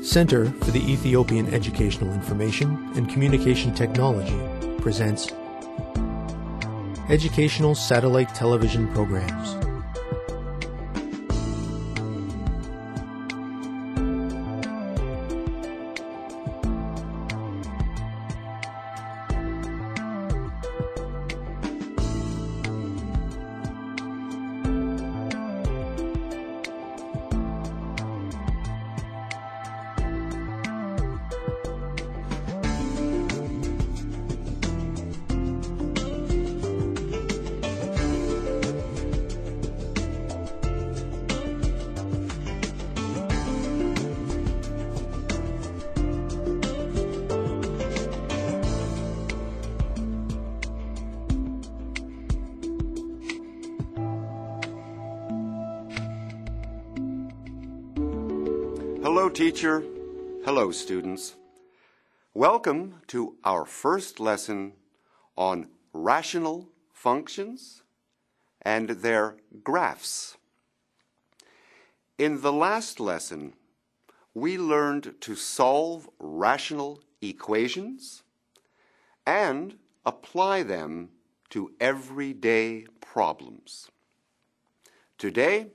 Center for the Ethiopian Educational Information and Communication Technology presents Educational Satellite Television Programs. Hello, teacher. Hello, students. Welcome to our first lesson on rational functions and their graphs. In the last lesson, we learned to solve rational equations and apply them to everyday problems. Today,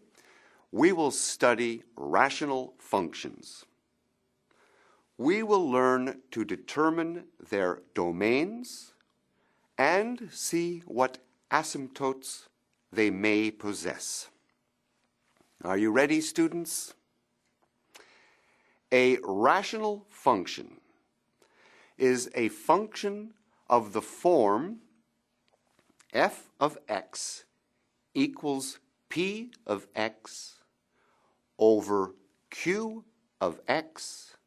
we will study rational functions. We will learn to determine their domains and see what asymptotes they may possess. Are you ready, students? A rational function is a function of the form f of x equals p of x over q of x,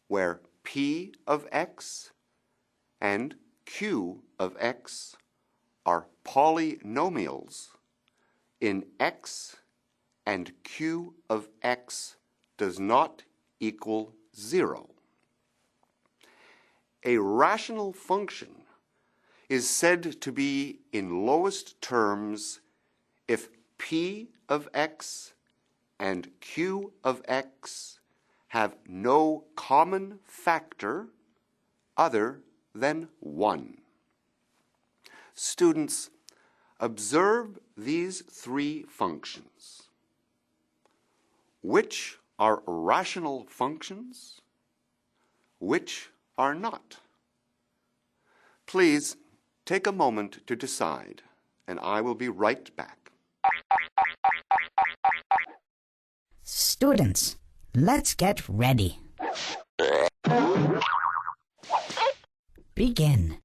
where p of x and q of x are polynomials in x and q of x does not equal 0. A rational function is said to be in lowest terms if p of x and q of x have no common factor other than 1. Students, observe these three functions. Which are rational functions? Which are not? Please take a moment to decide, and I will be right back. Students, let's get ready. Begin.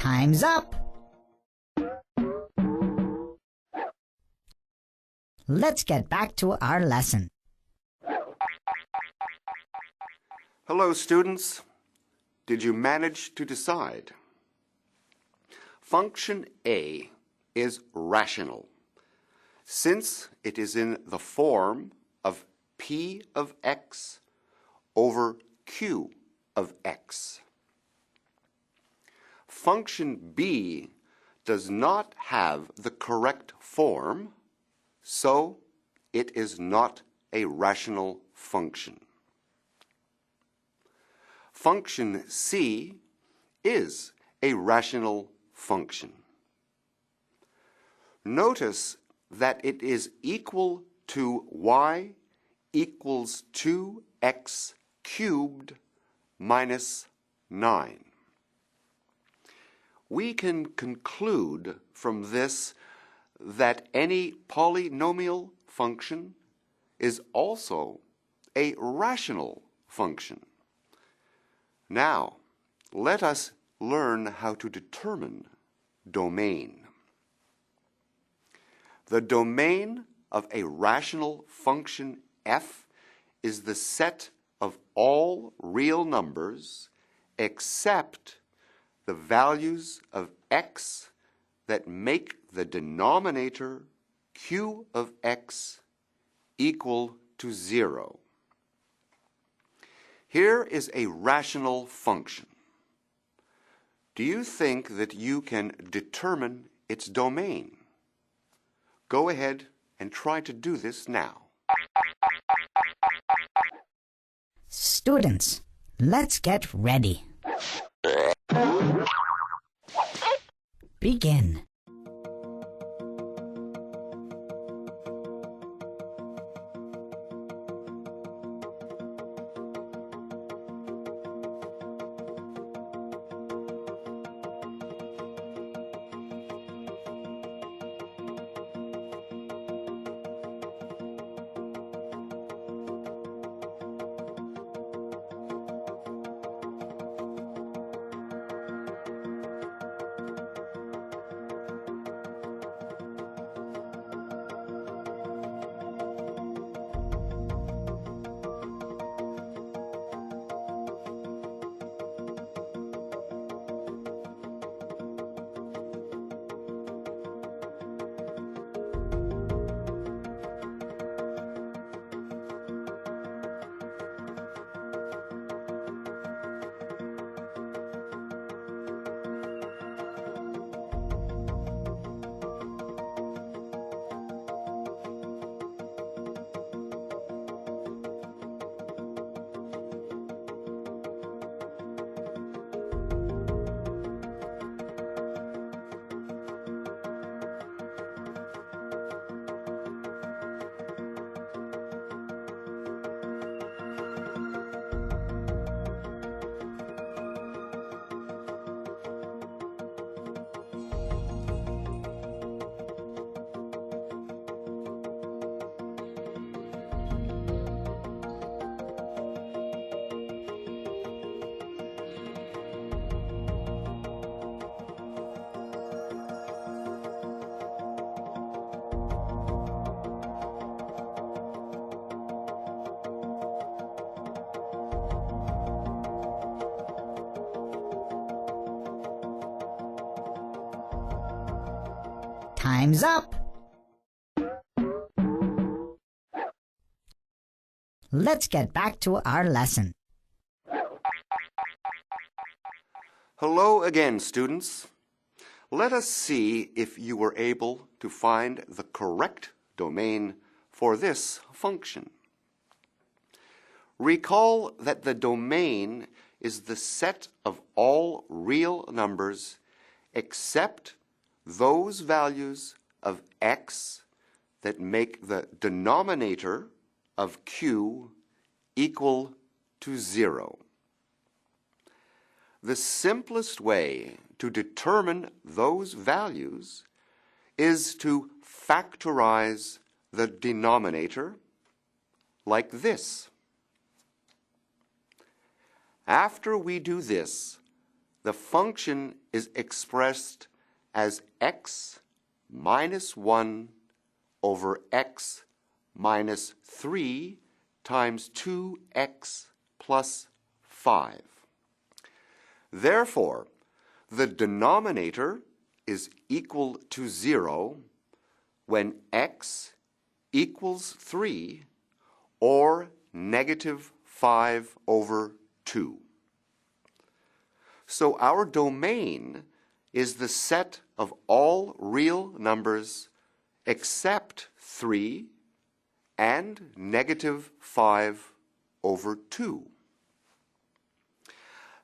Time's up. Let's get back to our lesson. Hello, students. Did you manage to decide? Function A is rational, since it is in the form of p of x over q of x. Function B does not have the correct form, so it is not a rational function. Function C is a rational function. Notice that it is equal to y equals 2x cubed minus 9. We can conclude from this that any polynomial function is also a rational function. Now, let us learn how to determine domain. The domain of a rational function f is the set of all real numbers except the values of x that make the denominator q of x equal to 0. Here is a rational function. Do you think that you can determine its domain? Go ahead and try to do this now. Students, let's get ready. Begin. Time's up. Let's get back to our lesson. Hello again, students. Let us see if you were able to find the correct domain for this function. Recall that the domain is the set of all real numbers except those values of x that make the denominator of q equal to 0. The simplest way to determine those values is to factorize the denominator like this. After we do this, the function is expressed as x minus 1 over x minus 3 times 2x plus 5. Therefore, the denominator is equal to 0 when x equals 3 or negative 5 over 2. So our domain is the set of all real numbers except 3 and negative 5 over 2.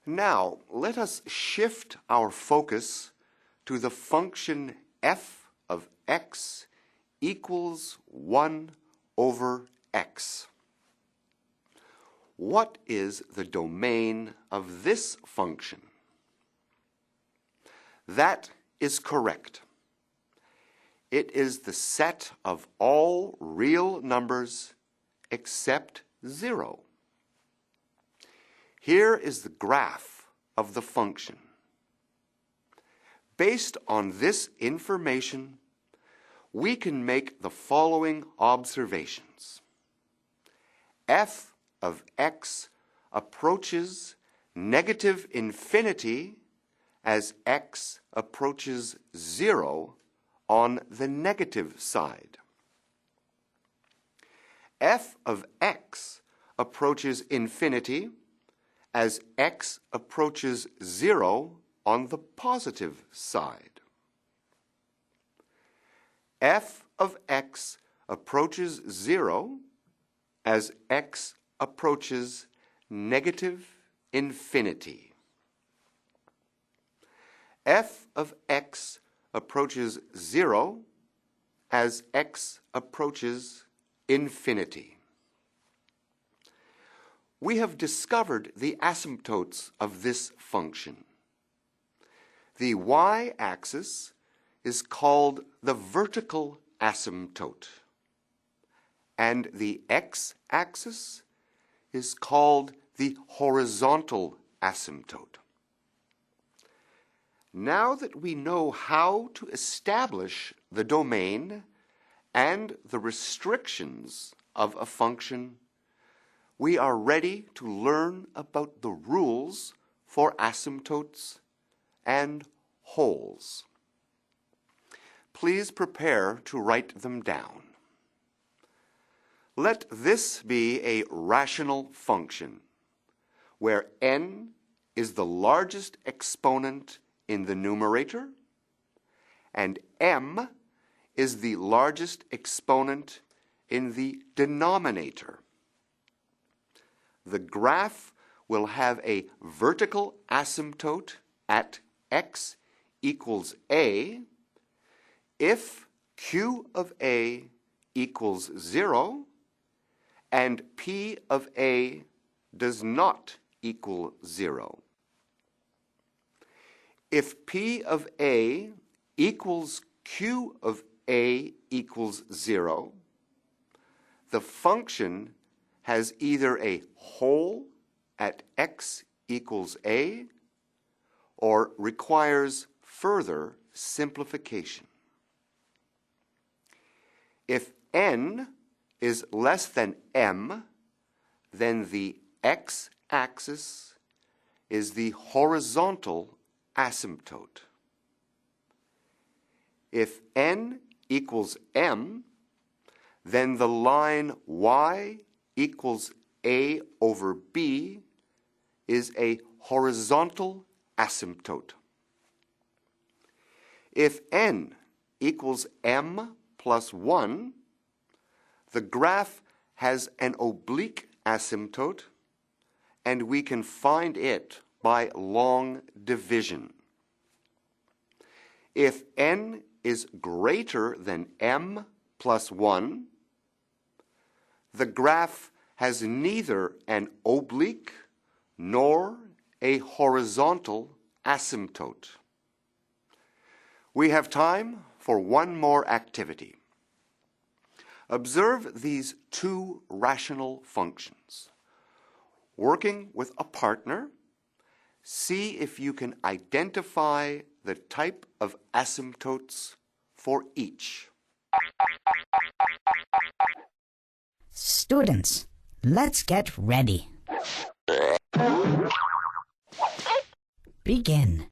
Now, let us shift our focus to the function f of x equals 1 over x. What is the domain of this function? That is correct. It is the set of all real numbers except 0. Here is the graph of the function. Based on this information, we can make the following observations. F of x approaches negative infinity as x approaches 0 on the negative side. F of x approaches infinity as x approaches 0 on the positive side. F of x approaches 0 as x approaches negative infinity. F of x approaches 0 as x approaches infinity. We have discovered the asymptotes of this function. The y-axis is called the vertical asymptote, and the x-axis is called the horizontal asymptote. Now that we know how to establish the domain and the restrictions of a function, we are ready to learn about the rules for asymptotes and holes. Please prepare to write them down. Let this be a rational function, where n is the largest exponent in the numerator, and m is the largest exponent in the denominator. The graph will have a vertical asymptote at x equals a if q of a equals 0 and p of a does not equal 0. If p of a equals q of a equals 0, the function has either a hole at x equals a or requires further simplification. If n is less than m, then the x-axis is the horizontal asymptote. If n equals m, then the line y equals a over b is a horizontal asymptote. If n equals m plus 1, the graph has an oblique asymptote, and we can find it by long division. If n is greater than m plus 1, the graph has neither an oblique nor a horizontal asymptote. We have time for one more activity. Observe these two rational functions. Working with a partner, See if you can identify the type of asymptotes for each. Students, let's get ready. Begin.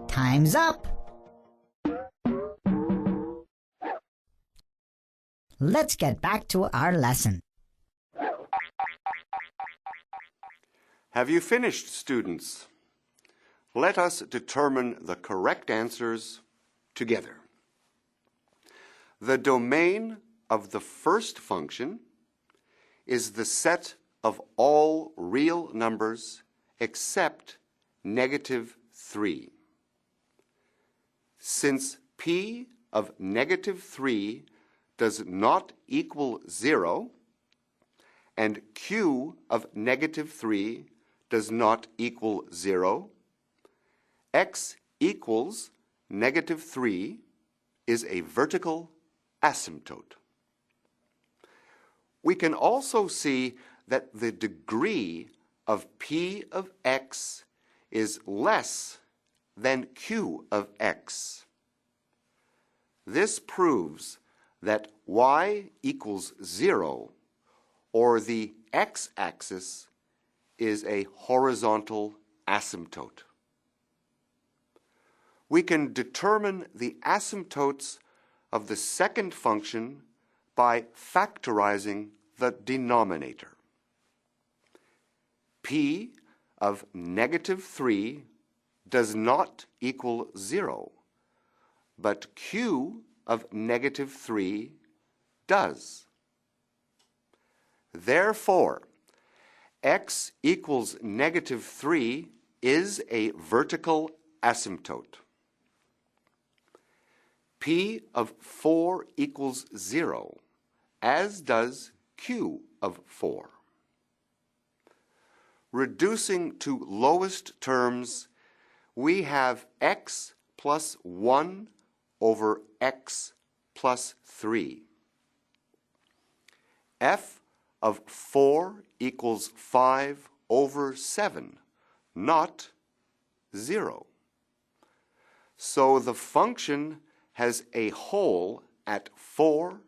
Time's up. Let's get back to our lesson. Have you finished, students? Let us determine the correct answers together. The domain of the first function is the set of all real numbers except -3. Since p of -3 does not equal 0, and q of -3 does not equal 0, x equals -3 is a vertical asymptote. We can also see that the degree of p of x is less than q of x. This proves that y equals 0, or the x-axis, is a horizontal asymptote. We can determine the asymptotes of the second function by factorizing the denominator. P of -3 does not equal 0, but q of -3 does. Therefore, x equals -3 is a vertical asymptote. P of 4 equals 0, as does q of 4. Reducing to lowest terms, we have x plus 1 over x plus 3. F of 4 equals 5 over 7, not 0. So the function has a hole at 4,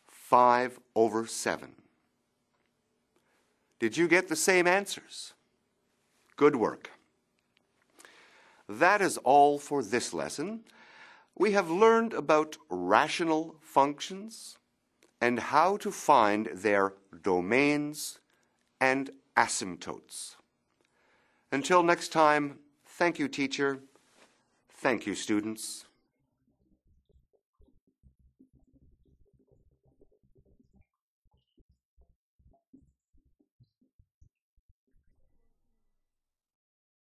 5 over 7. Did you get the same answers? Good work. That is all for this lesson. We have learned about rational functions and how to find their domains and asymptotes. Until next time, thank you, teacher. Thank you, students.